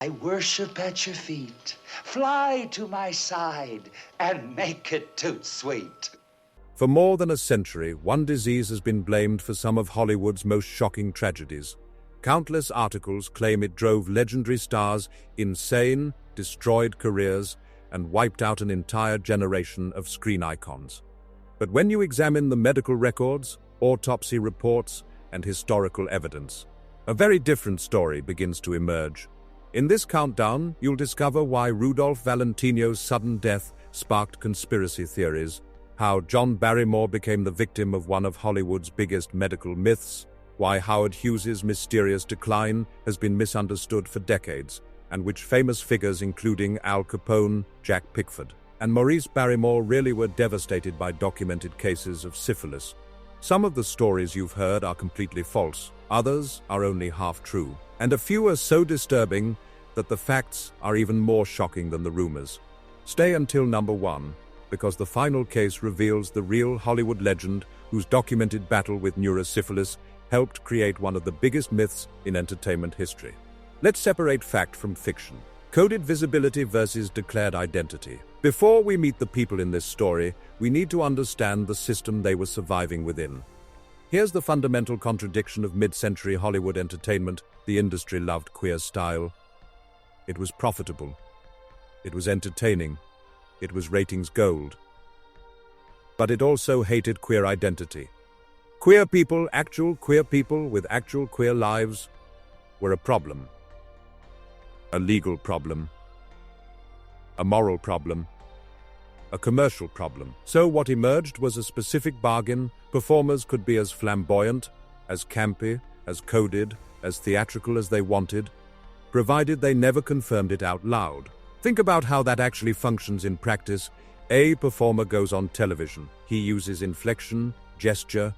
I worship at your feet. Fly to my side and make it toot sweet. For more than a century, one disease has been blamed for some of Hollywood's most shocking tragedies. Countless articles claim it drove legendary stars insane, destroyed careers, and wiped out an entire generation of screen icons. But when you examine the medical records, autopsy reports, and historical evidence, a very different story begins to emerge. In this countdown, you'll discover why Rudolph Valentino's sudden death sparked conspiracy theories, how John Barrymore became the victim of one of Hollywood's biggest medical myths, why Howard Hughes's mysterious decline has been misunderstood for decades, and which famous figures including Al Capone, Jack Pickford, and Maurice Barrymore really were devastated by documented cases of syphilis. Some of the stories you've heard are completely false, others are only half true, and a few are so disturbing that the facts are even more shocking than the rumors. Stay until number 1, because the final case reveals the real Hollywood legend whose documented battle with neurosyphilis helped create one of the biggest myths in entertainment history. Let's separate fact from fiction. Coded visibility versus declared identity. Before we meet the people in this story, we need to understand the system they were surviving within. Here's the fundamental contradiction of mid-century Hollywood entertainment. The industry loved queer style. It was profitable. It was entertaining. It was ratings gold. But it also hated queer identity. Queer people, actual queer people with actual queer lives, were a problem. A legal problem. A moral problem. A commercial problem. So what emerged was a specific bargain. Performers could be as flamboyant, as campy, as coded, as theatrical as they wanted, provided they never confirmed it out loud. Think about how that actually functions in practice. A performer goes on television. He uses inflection, gesture,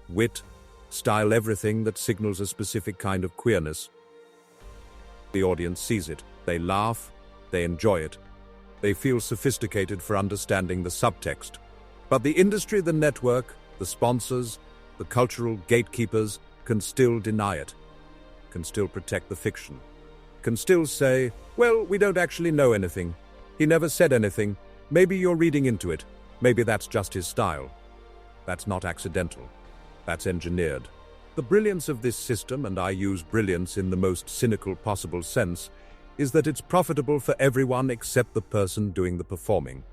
wit, style, everything that signals a specific kind of queerness. The audience sees it. They laugh. They enjoy it. They feel sophisticated for understanding the subtext. But the industry, the network, the sponsors, the cultural gatekeepers can still deny it, can still protect the fiction, can still say, well, we don't actually know anything. He never said anything. Maybe you're reading into it. Maybe that's just his style. That's not accidental. That's engineered. The brilliance of this system, and I use brilliance in the most cynical possible sense, is that it's profitable for everyone except the person doing the performing.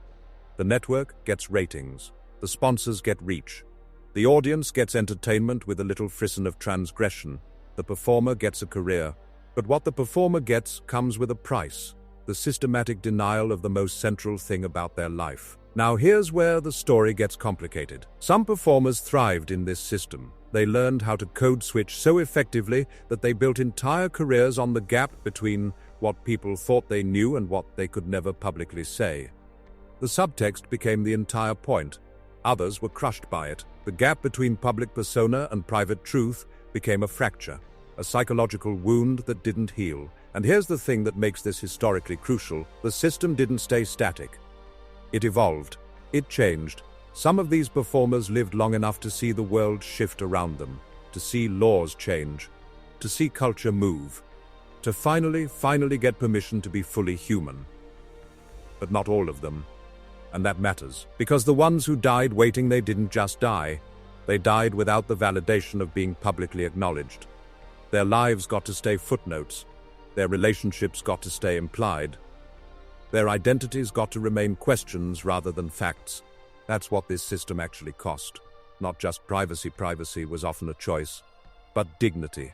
The network gets ratings. The sponsors get reach. The audience gets entertainment with a little frisson of transgression. The performer gets a career. But what the performer gets comes with a price, the systematic denial of the most central thing about their life. Now here's where the story gets complicated. Some performers thrived in this system. They learned how to code switch so effectively that they built entire careers on the gap between what people thought they knew and what they could never publicly say. The subtext became the entire point. Others were crushed by it. The gap between public persona and private truth became a fracture, a psychological wound that didn't heal. And here's the thing that makes this historically crucial. The system didn't stay static. It evolved. It changed. Some of these performers lived long enough to see the world shift around them, to see laws change, to see culture move, to finally get permission to be fully human. But not all of them. And that matters, because the ones who died waiting, they didn't just die. They died without the validation of being publicly acknowledged. Their lives got to stay footnotes. Their relationships got to stay implied. Their identities got to remain questions rather than facts. That's what this system actually cost. Not just privacy. Privacy was often a choice, but dignity.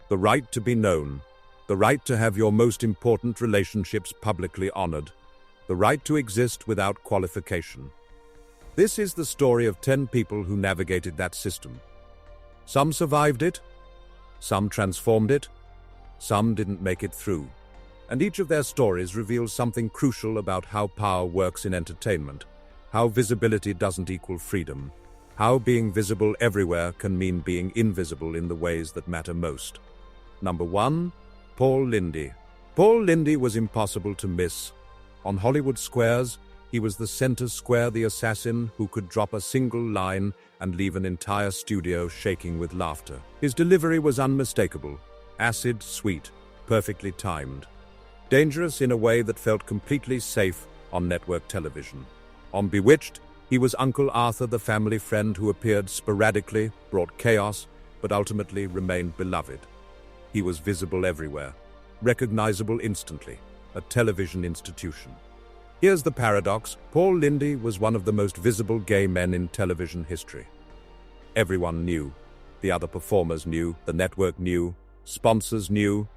The right to be known. The right to have your most important relationships publicly honored. The right to exist without qualification. This is the story of 10 people who navigated that system. Some survived it. Some transformed it. Some didn't make it through. And each of their stories reveals something crucial about how power works in entertainment, how visibility doesn't equal freedom, how being visible everywhere can mean being invisible in the ways that matter most. Number 1, Paul Lynde. Paul Lynde was impossible to miss. On Hollywood squares, he was the center square, the assassin who could drop a single line and leave an entire studio shaking with laughter. His delivery was unmistakable, acid, sweet, perfectly timed. dangerous in a way that felt completely safe on network television. On Bewitched, he was Uncle Arthur, the family friend who appeared sporadically, brought chaos, but ultimately remained beloved. He was visible everywhere, recognizable instantly, a television institution. Here's the paradox: Paul Lynde was one of the most visible gay men in television history. Everyone knew. The other performers knew, the network knew, sponsors knew.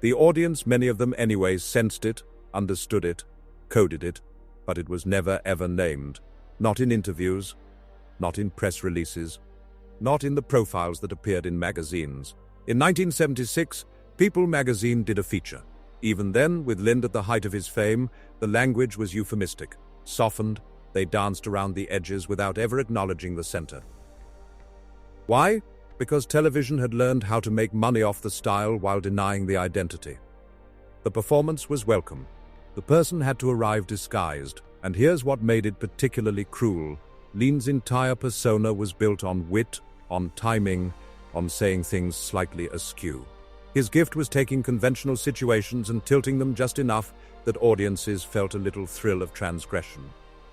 The audience, many of them anyways, sensed it, understood it, coded it, but it was never ever named. Not in interviews, not in press releases, not in the profiles that appeared in magazines. In 1976, People magazine did a feature. Even then, with Lynde at the height of his fame, the language was euphemistic, softened. They danced around the edges without ever acknowledging the center. Why? Because television had learned how to make money off the style while denying the identity. The performance was welcome. The person had to arrive disguised, and here's what made it particularly cruel. Lynde's entire persona was built on wit, on timing, on saying things slightly askew. His gift was taking conventional situations and tilting them just enough that audiences felt a little thrill of transgression.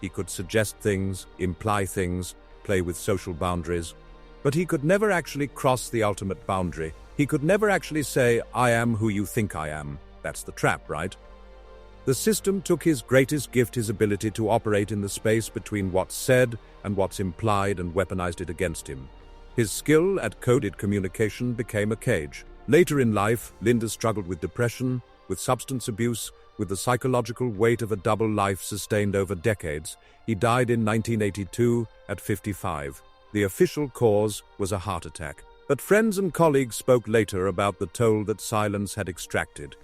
He could suggest things, imply things, play with social boundaries, but he could never actually cross the ultimate boundary. He could never actually say, "I am who you think I am." That's the trap, right? The system took his greatest gift, his ability to operate in the space between what's said and what's implied, and weaponized it against him. His skill at coded communication became a cage. Later in life, Lynde struggled with depression, with substance abuse, with the psychological weight of a double life sustained over decades. He died in 1982 at 55. The official cause was a heart attack. But friends and colleagues spoke later about the toll that silence had extracted.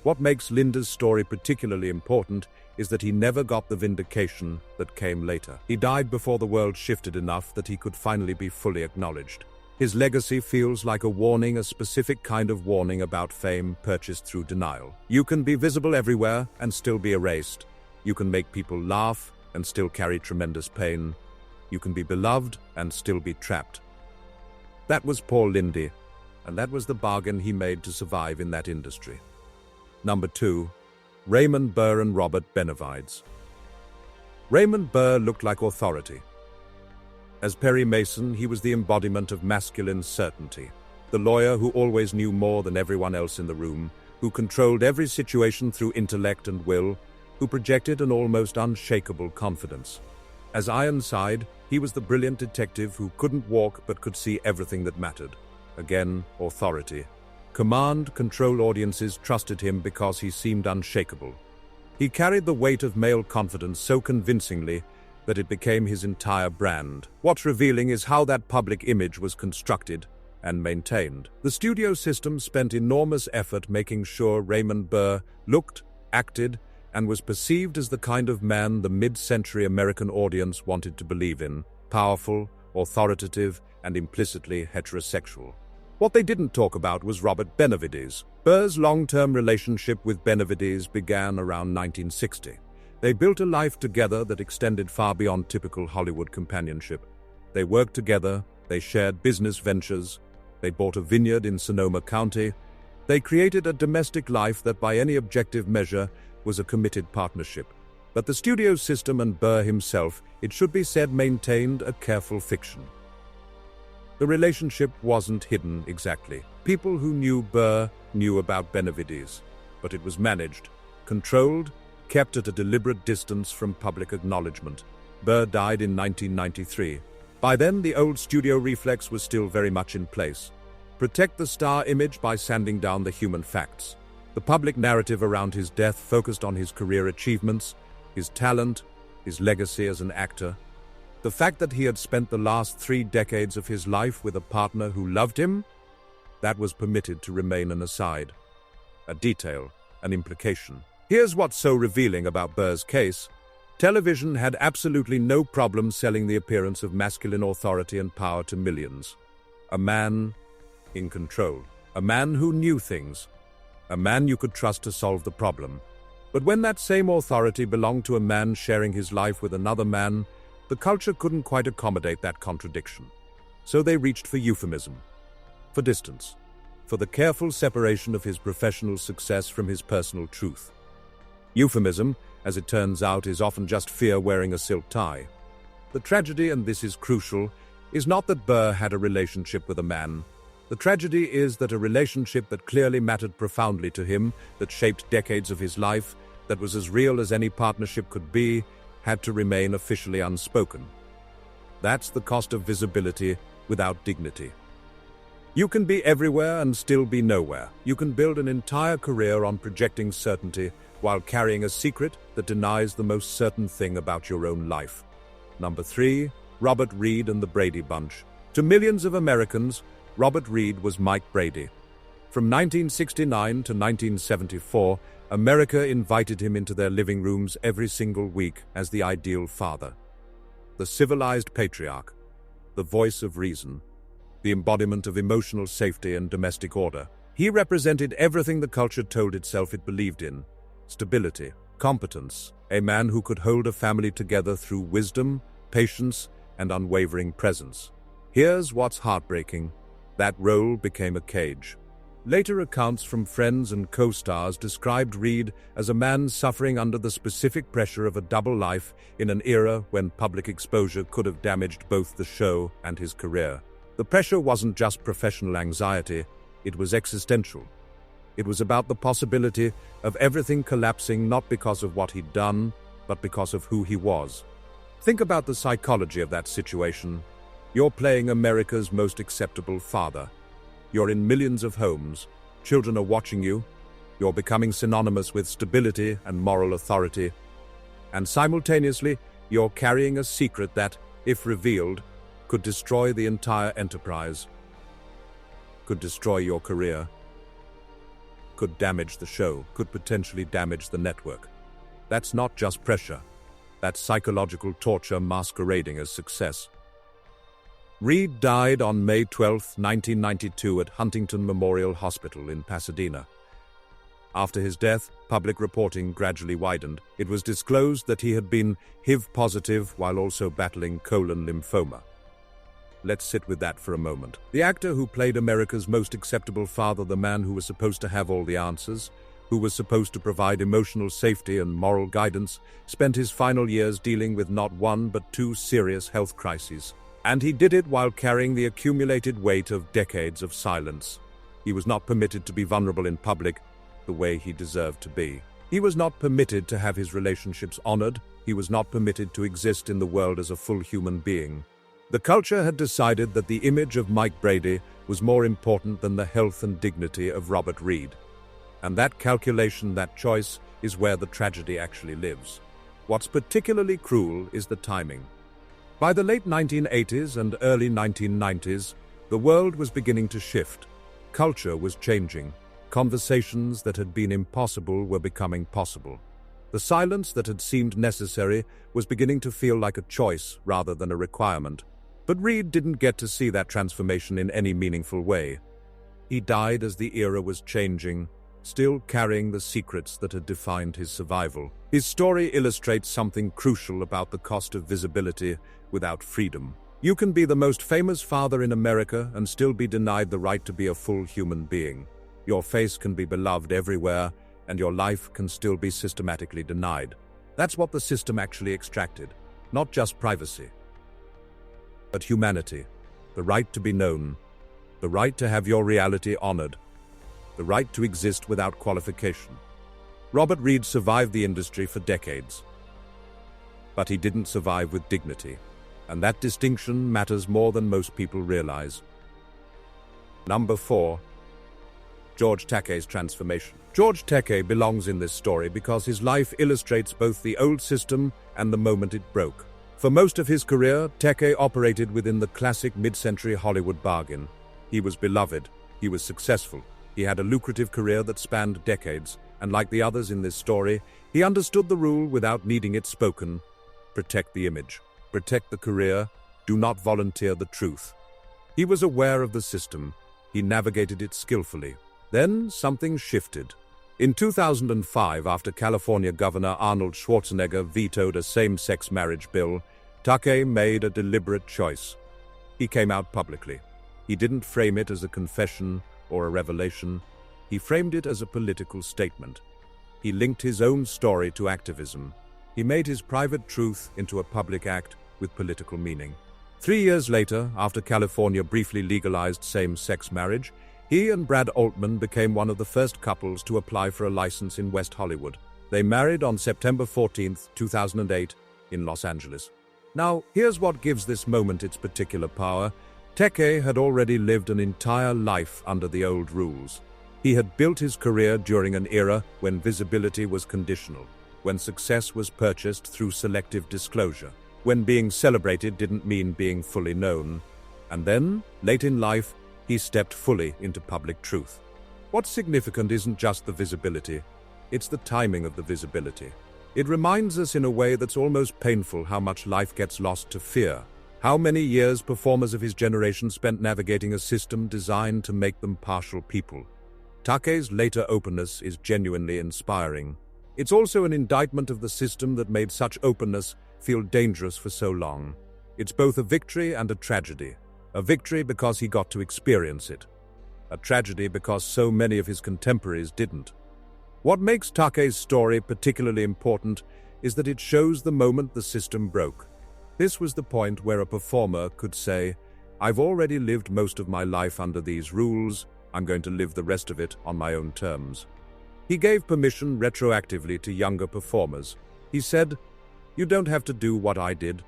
What makes Lynde's story particularly important is that he never got the vindication that came later. He died before the world shifted enough that he could finally be fully acknowledged. His legacy feels like a warning, a specific kind of warning about fame purchased through denial. You can be visible everywhere and still be erased. You can make people laugh and still carry tremendous pain. You can be beloved and still be trapped. That was Paul Lynde, and that was the bargain he made to survive in that industry. Number 2. Raymond Burr and Robert Benavides. Raymond Burr looked like authority. As Perry Mason, he was the embodiment of masculine certainty, the lawyer who always knew more than everyone else in the room, who controlled every situation through intellect and will, who projected an almost unshakable confidence. As Ironside, he was the brilliant detective who couldn't walk but could see everything that mattered. Again, authority. Command, control. Audiences trusted him because he seemed unshakable. He carried the weight of male confidence so convincingly that it became his entire brand. What's revealing is how that public image was constructed and maintained. The studio system spent enormous effort making sure Raymond Burr looked, acted, and was perceived as the kind of man the mid-century American audience wanted to believe in: powerful, authoritative, and implicitly heterosexual. What they didn't talk about was Robert Benavides. Burr's long-term relationship with Benavides began around 1960. They built a life together that extended far beyond typical Hollywood companionship. They worked together, they shared business ventures, they bought a vineyard in Sonoma County. They created a domestic life that by any objective measure was a committed partnership. But the studio system and Burr himself, it should be said, maintained a careful fiction. The relationship wasn't hidden exactly. People who knew Burr knew about Benavides, but it was managed, controlled, kept at a deliberate distance from public acknowledgement. Burr died in 1993. By then, the old studio reflex was still very much in place. Protect the star image by sanding down the human facts. The public narrative around his death focused on his career achievements, his talent, his legacy as an actor. The fact that he had spent the last 3 decades of his life with a partner who loved him, that was permitted to remain an aside, a detail, an implication. Here's what's so revealing about Burr's case. Television had absolutely no problem selling the appearance of masculine authority and power to millions. A man in control. A man who knew things. A man you could trust to solve the problem. But when that same authority belonged to a man sharing his life with another man, the culture couldn't quite accommodate that contradiction. So they reached for euphemism, for distance, for the careful separation of his professional success from his personal truth. Euphemism, as it turns out, is often just fear wearing a silk tie. The tragedy, and this is crucial, is not that Burr had a relationship with a man. The tragedy is that a relationship that clearly mattered profoundly to him, that shaped decades of his life, that was as real as any partnership could be, had to remain officially unspoken. That's the cost of visibility without dignity. You can be everywhere and still be nowhere. You can build an entire career on projecting certainty while carrying a secret that denies the most certain thing about your own life. Number 3, Robert Reed and the Brady Bunch. To millions of Americans, Robert Reed was Mike Brady. From 1969 to 1974, America invited him into their living rooms every single week as the ideal father. The civilized patriarch, the voice of reason, the embodiment of emotional safety and domestic order. He represented everything the culture told itself it believed in: stability, competence, a man who could hold a family together through wisdom, patience, and unwavering presence. Here's what's heartbreaking: that role became a cage. Later accounts from friends and co-stars described Reed as a man suffering under the specific pressure of a double life in an era when public exposure could have damaged both the show and his career. The pressure wasn't just professional anxiety, it was existential. It was about the possibility of everything collapsing not because of what he'd done, but because of who he was. Think about the psychology of that situation. You're playing America's most acceptable father. You're in millions of homes. Children are watching you. You're becoming synonymous with stability and moral authority. And simultaneously, you're carrying a secret that, if revealed, could destroy the entire enterprise, could destroy your career, could damage the show, could potentially damage the network. That's not just pressure. That's psychological torture masquerading as success. Reed died on May 12, 1992 at Huntington Memorial Hospital in Pasadena. After his death, public reporting gradually widened. It was disclosed that he had been HIV positive while also battling colon lymphoma. Let's sit with that for a moment. The actor who played America's most acceptable father, the man who was supposed to have all the answers, who was supposed to provide emotional safety and moral guidance, spent his final years dealing with not one but two serious health crises. And he did it while carrying the accumulated weight of decades of silence. He was not permitted to be vulnerable in public the way he deserved to be. He was not permitted to have his relationships honored. He was not permitted to exist in the world as a full human being. The culture had decided that the image of Mike Brady was more important than the health and dignity of Robert Reed. And that calculation, that choice, is where the tragedy actually lives. What's particularly cruel is the timing. By the late 1980s and early 1990s, the world was beginning to shift. Culture was changing. Conversations that had been impossible were becoming possible. The silence that had seemed necessary was beginning to feel like a choice rather than a requirement. But Reed didn't get to see that transformation in any meaningful way. He died as the era was changing, still carrying the secrets that had defined his survival. His story illustrates something crucial about the cost of visibility without freedom. You can be the most famous father in America and still be denied the right to be a full human being. Your face can be beloved everywhere, and your life can still be systematically denied. That's what the system actually extracted. Not just privacy, but humanity. The right to be known. The right to have your reality honored. The right to exist without qualification. Robert Reed survived the industry for decades. But he didn't survive with dignity. And that distinction matters more than most people realize. Number 4. George Takei's transformation. George Takei belongs in this story because his life illustrates both the old system and the moment it broke. For most of his career, Takei operated within the classic mid-century Hollywood bargain. He was beloved, he was successful, he had a lucrative career that spanned decades, and like the others in this story, he understood the rule without needing it spoken. Protect the image. Protect the career, do not volunteer the truth. He was aware of the system. He navigated it skillfully. Then something shifted. In 2005, after California Governor Arnold Schwarzenegger vetoed a same-sex marriage bill, Takei made a deliberate choice. He came out publicly. He didn't frame it as a confession or a revelation. He framed it as a political statement. He linked his own story to activism. He made his private truth into a public act with political meaning. 3 years later, after California briefly legalized same-sex marriage, he and Brad Altman became one of the first couples to apply for a license in West Hollywood. They married on September 14, 2008, in Los Angeles. Now, here's what gives this moment its particular power. Takei had already lived an entire life under the old rules. He had built his career during an era when visibility was conditional, when success was purchased through selective disclosure, when being celebrated didn't mean being fully known. And then, late in life, he stepped fully into public truth. What's significant isn't just the visibility, it's the timing of the visibility. It reminds us in a way that's almost painful how much life gets lost to fear. How many years performers of his generation spent navigating a system designed to make them partial people. Takei's later openness is genuinely inspiring. It's also an indictment of the system that made such openness feel dangerous for so long. It's both a victory and a tragedy. A victory because he got to experience it. A tragedy because so many of his contemporaries didn't. What makes Takei's story particularly important is that it shows the moment the system broke. This was the point where a performer could say, "I've already lived most of my life under these rules, I'm going to live the rest of it on my own terms." He gave permission retroactively to younger performers. He said, "You don't have to do what I did.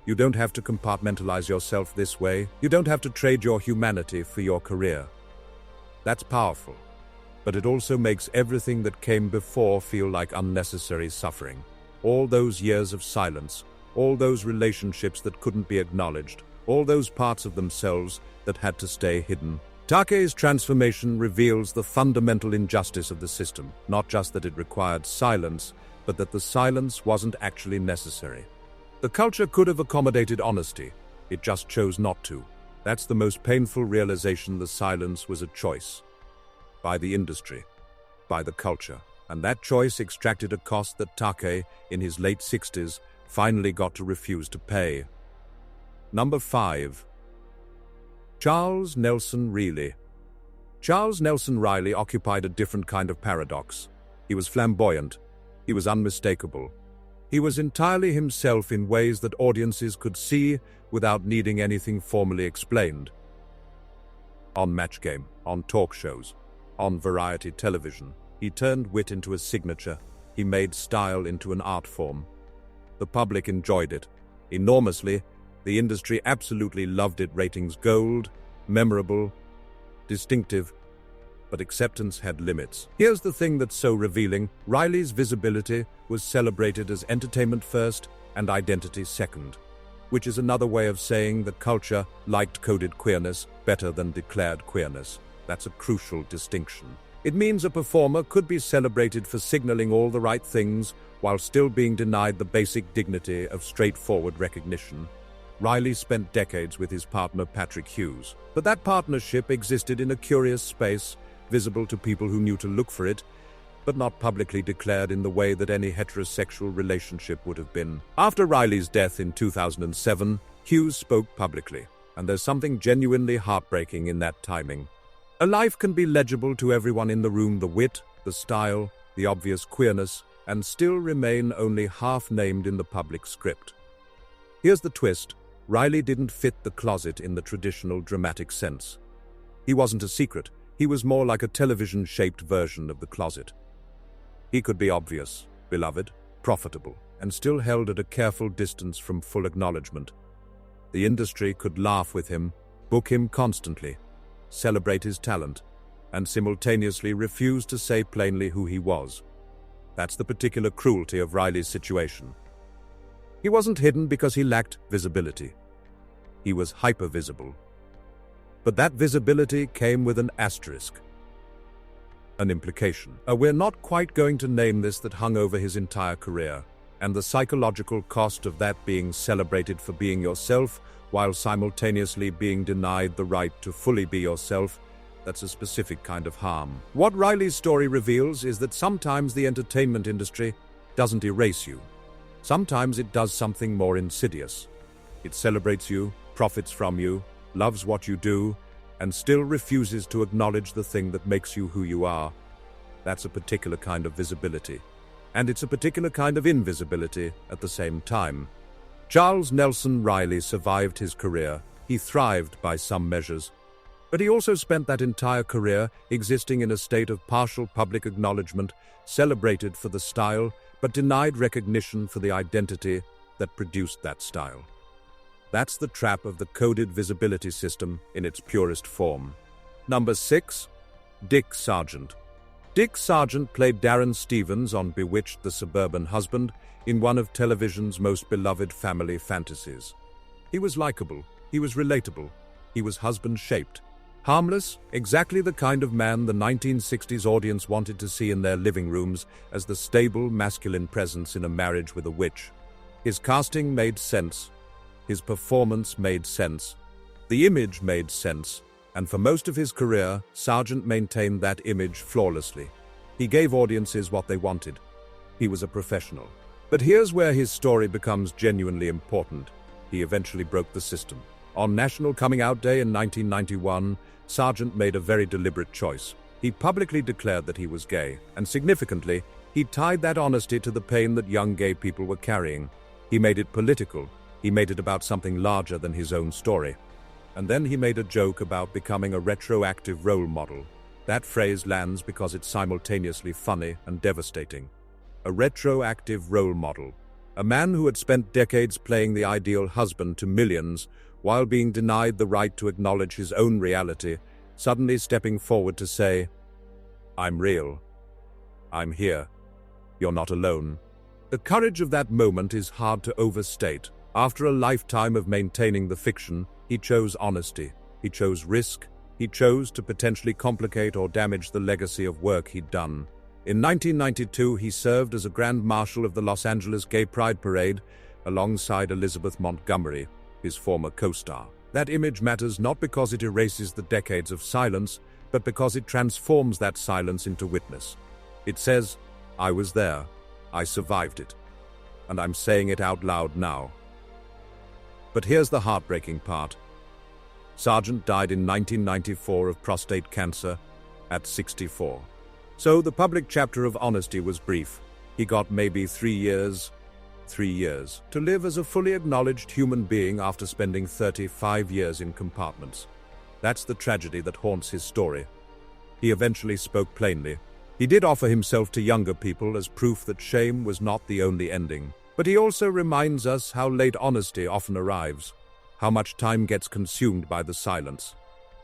You don't have to compartmentalize yourself this way. You don't have to trade your humanity for your career." That's powerful. But it also makes everything that came before feel like unnecessary suffering. All those years of silence, all those relationships that couldn't be acknowledged, all those parts of themselves that had to stay hidden. Takei's transformation reveals the fundamental injustice of the system, not just that it required silence, but that the silence wasn't actually necessary. The culture could have accommodated honesty, it just chose not to. That's the most painful realization: the silence was a choice. By the industry, by the culture. And that choice extracted a cost that Takei, in his late 60s, finally got to refuse to pay. Number 5. Charles Nelson Reilly. Charles Nelson Reilly occupied a different kind of paradox. He was flamboyant. He was unmistakable. He was entirely himself in ways that audiences could see without needing anything formally explained. On Match Game, on talk shows, on variety television, he turned wit into a signature. He made style into an art form. The public enjoyed it enormously. The industry absolutely loved it. Ratings gold, memorable, distinctive. But acceptance had limits. Here's the thing that's so revealing. Reilly's visibility was celebrated as entertainment first and identity second, which is another way of saying the culture liked coded queerness better than declared queerness. That's a crucial distinction. It means a performer could be celebrated for signaling all the right things while still being denied the basic dignity of straightforward recognition. Reilly spent decades with his partner Patrick Hughes, but that partnership existed in a curious space, visible to people who knew to look for it, but not publicly declared in the way that any heterosexual relationship would have been. After Reilly's death in 2007, Hughes spoke publicly, and there's something genuinely heartbreaking in that timing. A life can be legible to everyone in the room, the wit, the style, the obvious queerness, and still remain only half-named in the public script. Here's the twist. Reilly didn't fit the closet in the traditional dramatic sense. He wasn't a secret. He was more like a television-shaped version of the closet. He could be obvious, beloved, profitable, and still held at a careful distance from full acknowledgement. The industry could laugh with him, book him constantly, celebrate his talent, and simultaneously refuse to say plainly who he was. That's the particular cruelty of Reilly's situation. He wasn't hidden because he lacked visibility. He was hyper-visible. But that visibility came with an asterisk, an implication. We're not quite going to name this that hung over his entire career, and the psychological cost of that being celebrated for being yourself while simultaneously being denied the right to fully be yourself, that's a specific kind of harm. What Reilly's story reveals is that sometimes the entertainment industry doesn't erase you. Sometimes it does something more insidious. It celebrates you, profits from you, loves what you do, and still refuses to acknowledge the thing that makes you who you are. That's a particular kind of visibility. And it's a particular kind of invisibility at the same time. Charles Nelson Reilly survived his career. He thrived by some measures. But he also spent that entire career existing in a state of partial public acknowledgement, celebrated for the style, but denied recognition for the identity that produced that style. That's the trap of the coded visibility system in its purest form. Number 6. Dick Sargent. Dick Sargent played Darren Stevens on Bewitched: The Suburban Husband in one of television's most beloved family fantasies. He was likable, he was relatable, he was husband-shaped. Harmless, exactly the kind of man the 1960s audience wanted to see in their living rooms as the stable, masculine presence in a marriage with a witch. His casting made sense. His performance made sense. The image made sense. And for most of his career, Sargent maintained that image flawlessly. He gave audiences what they wanted. He was a professional. But here's where his story becomes genuinely important. He eventually broke the system. On National Coming Out Day in 1991, Sargent made a very deliberate choice. He publicly declared that he was gay, and significantly, he tied that honesty to the pain that young gay people were carrying. He made it political. He made it about something larger than his own story. And then he made a joke about becoming a retroactive role model. That phrase lands because it's simultaneously funny and devastating. A retroactive role model. A man who had spent decades playing the ideal husband to millions while being denied the right to acknowledge his own reality, suddenly stepping forward to say, "I'm real. I'm here. You're not alone." The courage of that moment is hard to overstate. After a lifetime of maintaining the fiction, he chose honesty. He chose risk. He chose to potentially complicate or damage the legacy of work he'd done. In 1992, he served as a Grand Marshal of the Los Angeles Gay Pride Parade alongside Elizabeth Montgomery, his former co-star. That image matters not because it erases the decades of silence, but because it transforms that silence into witness. It says, "I was there. I survived it. And I'm saying it out loud now." But here's the heartbreaking part. Sargent died in 1994 of prostate cancer at 64. So the public chapter of honesty was brief. He got maybe 3 years to live as a fully acknowledged human being after spending 35 years in compartments. That's the tragedy that haunts his story. He eventually spoke plainly. He did offer himself to younger people as proof that shame was not the only ending. But he also reminds us how late honesty often arrives, how much time gets consumed by the silence.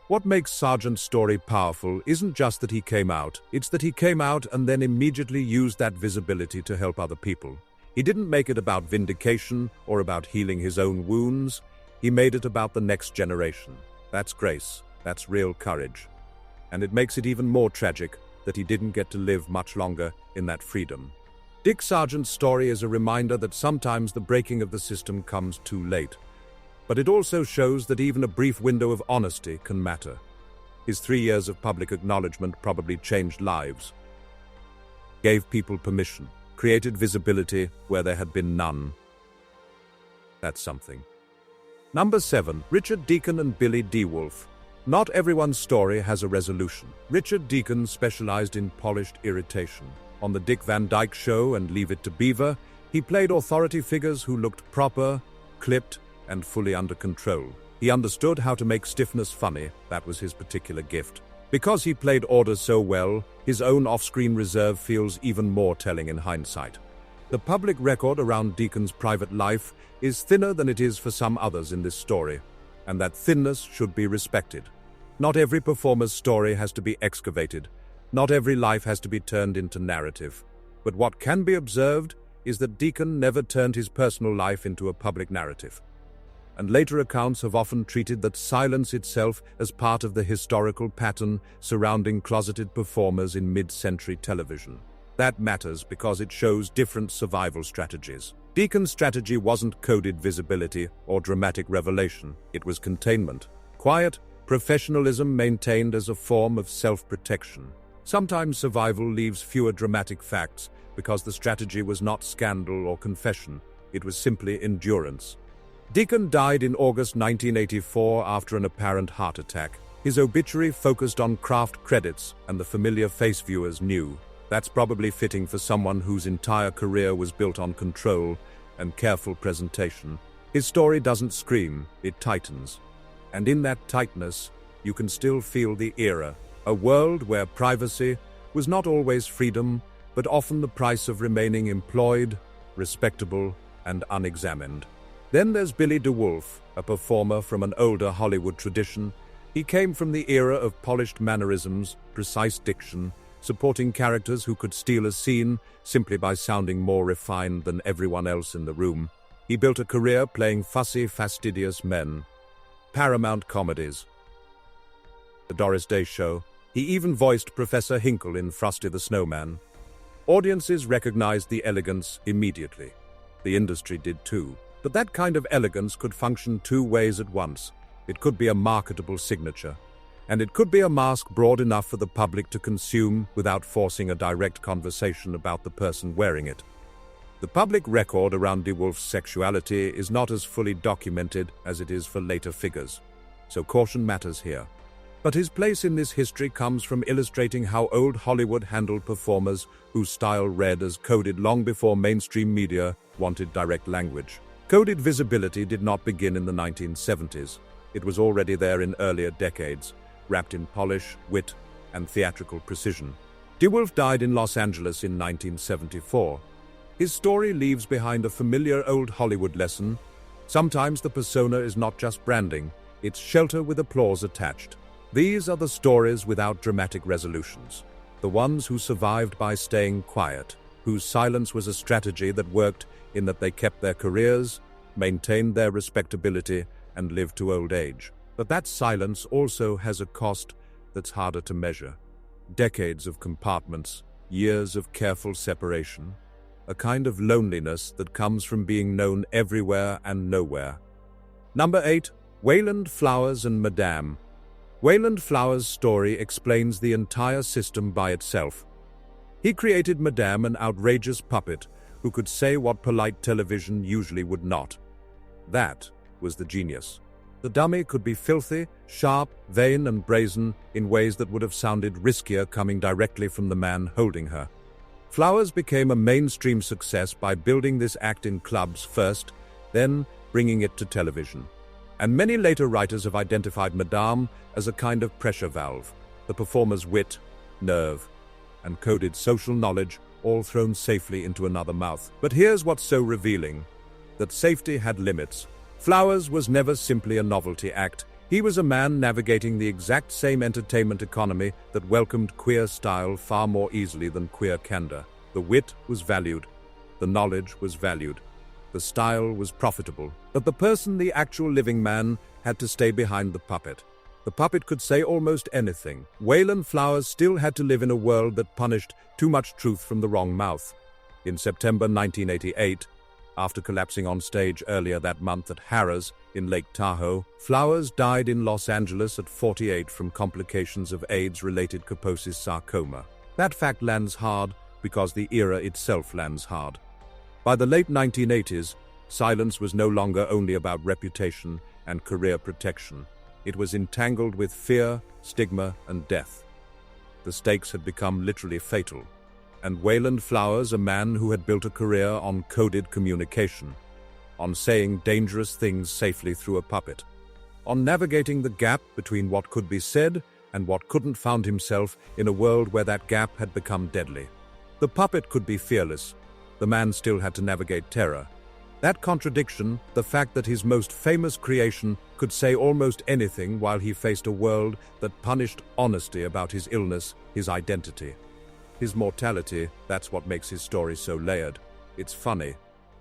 What makes Sargent's story powerful isn't just that he came out, it's that he came out and then immediately used that visibility to help other people. He didn't make it about vindication or about healing his own wounds. He made it about the next generation. That's grace. That's real courage. And it makes it even more tragic that he didn't get to live much longer in that freedom. Dick Sargent's story is a reminder that sometimes the breaking of the system comes too late. But it also shows that even a brief window of honesty can matter. His 3 years of public acknowledgement probably changed lives, gave people permission, created visibility where there had been none. That's something. Number 7. Richard Deacon and Billy D. Wolfe. Not everyone's story has a resolution. Richard Deacon specialized in polished irritation. On The Dick Van Dyke Show and Leave It to Beaver, he played authority figures who looked proper, clipped, and fully under control. He understood how to make stiffness funny. That was his particular gift. Because he played order so well, his own off-screen reserve feels even more telling in hindsight. The public record around Deacon's private life is thinner than it is for some others in this story, and that thinness should be respected. Not every performer's story has to be excavated. Not every life has to be turned into narrative. But what can be observed is that Deacon never turned his personal life into a public narrative. And later accounts have often treated that silence itself as part of the historical pattern surrounding closeted performers in mid-century television. That matters because it shows different survival strategies. Deacon's strategy wasn't coded visibility or dramatic revelation. It was containment. Quiet, professionalism maintained as a form of self-protection. Sometimes survival leaves fewer dramatic facts because the strategy was not scandal or confession. It was simply endurance. Deacon died in August 1984 after an apparent heart attack. His obituary focused on craft credits, and the familiar face viewers knew. That's probably fitting for someone whose entire career was built on control and careful presentation. His story doesn't scream, it tightens. And in that tightness, you can still feel the era. A world where privacy was not always freedom, but often the price of remaining employed, respectable, and unexamined. Then there's Billy DeWolfe, a performer from an older Hollywood tradition. He came from the era of polished mannerisms, precise diction, supporting characters who could steal a scene simply by sounding more refined than everyone else in the room. He built a career playing fussy, fastidious men. Paramount comedies. The Doris Day Show. He even voiced Professor Hinkle in Frosty the Snowman. Audiences recognized the elegance immediately. The industry did too. But that kind of elegance could function two ways at once. It could be a marketable signature, and it could be a mask broad enough for the public to consume without forcing a direct conversation about the person wearing it. The public record around DeWolfe's sexuality is not as fully documented as it is for later figures, so caution matters here. But his place in this history comes from illustrating how old Hollywood handled performers whose style read as coded long before mainstream media wanted direct language. Coded visibility did not begin in the 1970s. It was already there in earlier decades, wrapped in polish, wit, and theatrical precision. DeWolfe died in Los Angeles in 1974. His story leaves behind a familiar old Hollywood lesson. Sometimes the persona is not just branding, it's shelter with applause attached. These are the stories without dramatic resolutions. The ones who survived by staying quiet, whose silence was a strategy that worked in that they kept their careers, maintained their respectability, and lived to old age. But that silence also has a cost that's harder to measure. Decades of compartments, years of careful separation, a kind of loneliness that comes from being known everywhere and nowhere. Number 8. Wayland, Flowers and Madame. Wayland Flowers' story explains the entire system by itself. He created Madame, an outrageous puppet who could say what polite television usually would not. That was the genius. The dummy could be filthy, sharp, vain, and brazen in ways that would have sounded riskier coming directly from the man holding her. Flowers became a mainstream success by building this act in clubs first, then bringing it to television. And many later writers have identified Madame as a kind of pressure valve, the performer's wit, nerve, and coded social knowledge all thrown safely into another mouth. But here's what's so revealing, that safety had limits. Flowers was never simply a novelty act. He was a man navigating the exact same entertainment economy that welcomed queer style far more easily than queer candor. The wit was valued. The knowledge was valued. The style was profitable. But the person, the actual living man, had to stay behind the puppet. The puppet could say almost anything. Wayland Flowers still had to live in a world that punished too much truth from the wrong mouth. In September 1988, after collapsing on stage earlier that month at Harrah's in Lake Tahoe, Flowers died in Los Angeles at 48 from complications of AIDS-related Kaposi's sarcoma. That fact lands hard because the era itself lands hard. By the late 1980s, silence was no longer only about reputation and career protection. It was entangled with fear, stigma, and death. The stakes had become literally fatal. And Wayland Flowers, a man who had built a career on coded communication, on saying dangerous things safely through a puppet, on navigating the gap between what could be said and what couldn't, found himself in a world where that gap had become deadly. The puppet could be fearless. The man still had to navigate terror. That contradiction, the fact that his most famous creation could say almost anything while he faced a world that punished honesty about his illness, his identity. His mortality, that's what makes his story so layered. It's funny,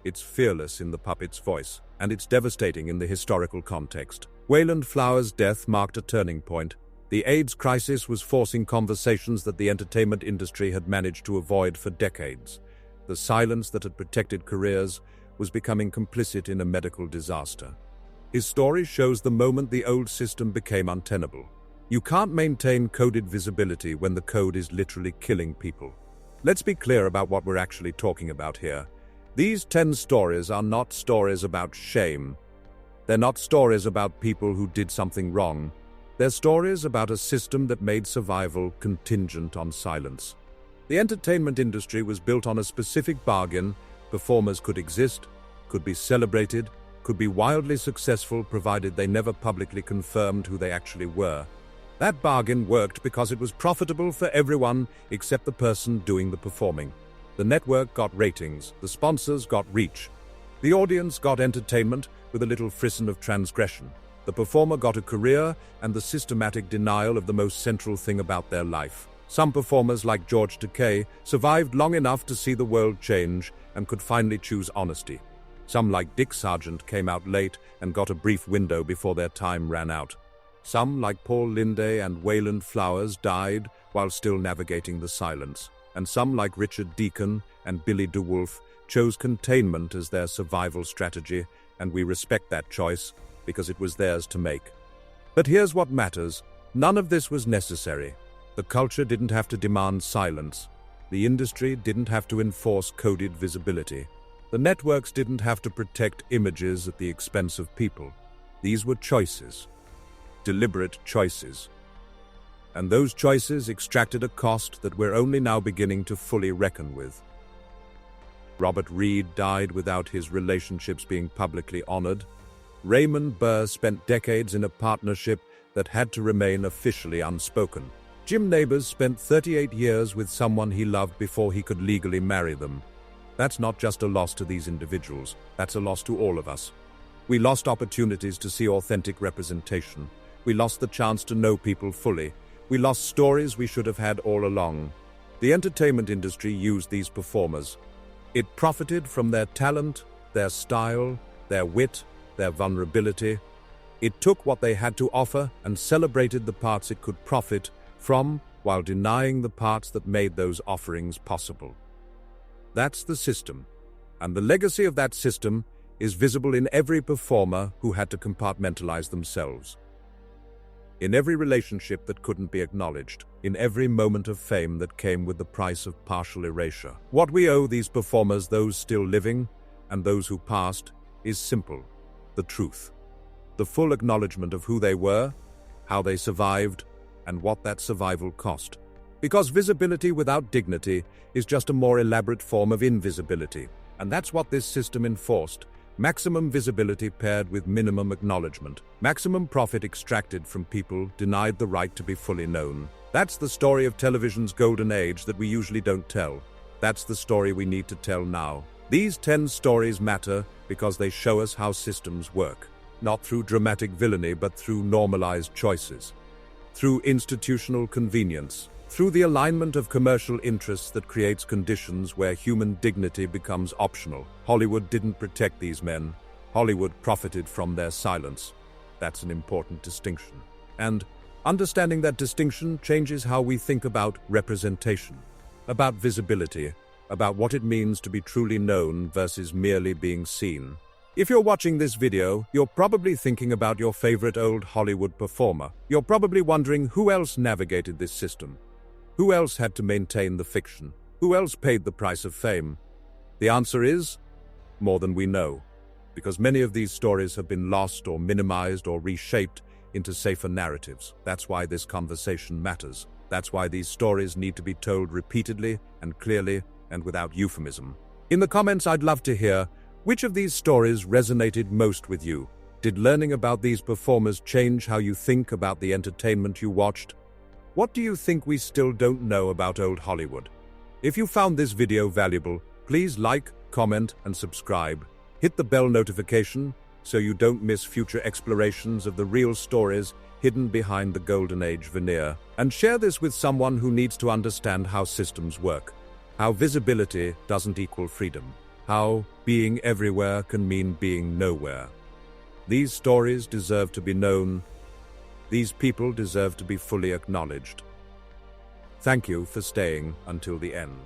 it's fearless in the puppet's voice, and it's devastating in the historical context. Wayland Flowers' death marked a turning point. The AIDS crisis was forcing conversations that the entertainment industry had managed to avoid for decades. The silence that had protected careers was becoming complicit in a medical disaster. His story shows the moment the old system became untenable. You can't maintain coded visibility when the code is literally killing people. Let's be clear about what we're actually talking about here. These 10 stories are not stories about shame. They're not stories about people who did something wrong. They're stories about a system that made survival contingent on silence. The entertainment industry was built on a specific bargain: performers could exist, could be celebrated, could be wildly successful provided they never publicly confirmed who they actually were. That bargain worked because it was profitable for everyone except the person doing the performing. The network got ratings, the sponsors got reach. The audience got entertainment with a little frisson of transgression. The performer got a career and the systematic denial of the most central thing about their life. Some performers, like George Takei, survived long enough to see the world change and could finally choose honesty. Some, like Dick Sargent, came out late and got a brief window before their time ran out. Some, like Paul Lynde and Wayland, died while still navigating the silence. And some, like Richard Deacon and Billy DeWolf, chose containment as their survival strategy, and we respect that choice because it was theirs to make. But here's what matters: none of this was necessary. The culture didn't have to demand silence. The industry didn't have to enforce coded visibility. The networks didn't have to protect images at the expense of people. These were choices, deliberate choices. And those choices extracted a cost that we're only now beginning to fully reckon with. Robert Reed died without his relationships being publicly honored. Raymond Burr spent decades in a partnership that had to remain officially unspoken. Jim Nabors spent 38 years with someone he loved before he could legally marry them. That's not just a loss to these individuals, that's a loss to all of us. We lost opportunities to see authentic representation. We lost the chance to know people fully. We lost stories we should have had all along. The entertainment industry used these performers. It profited from their talent, their style, their wit, their vulnerability. It took what they had to offer and celebrated the parts it could profit from while denying the parts that made those offerings possible. That's the system, and the legacy of that system is visible in every performer who had to compartmentalize themselves. In every relationship that couldn't be acknowledged, in every moment of fame that came with the price of partial erasure. What we owe these performers, those still living and those who passed, is simple: the truth. The full acknowledgement of who they were, how they survived, and what that survival cost. Because visibility without dignity is just a more elaborate form of invisibility, and that's what this system enforced. Maximum visibility paired with minimum acknowledgement. Maximum profit extracted from people denied the right to be fully known. That's the story of television's golden age that we usually don't tell. That's the story we need to tell now. These 10 stories matter because they show us how systems work. Not through dramatic villainy, but through normalized choices. Through institutional convenience. Through the alignment of commercial interests that creates conditions where human dignity becomes optional. Hollywood didn't protect these men. Hollywood profited from their silence. That's an important distinction. And understanding that distinction changes how we think about representation, about visibility, about what it means to be truly known versus merely being seen. If you're watching this video, you're probably thinking about your favorite old Hollywood performer. You're probably wondering who else navigated this system. Who else had to maintain the fiction? Who else paid the price of fame? The answer is more than we know, because many of these stories have been lost or minimized or reshaped into safer narratives. That's why this conversation matters. That's why these stories need to be told repeatedly and clearly and without euphemism. In the comments, I'd love to hear which of these stories resonated most with you. Did learning about these performers change how you think about the entertainment you watched? What do you think we still don't know about old Hollywood? If you found this video valuable, please like, comment, and subscribe. Hit the bell notification so you don't miss future explorations of the real stories hidden behind the Golden Age veneer. And share this with someone who needs to understand how systems work, how visibility doesn't equal freedom, how being everywhere can mean being nowhere. These stories deserve to be known. These people deserve to be fully acknowledged. Thank you for staying until the end.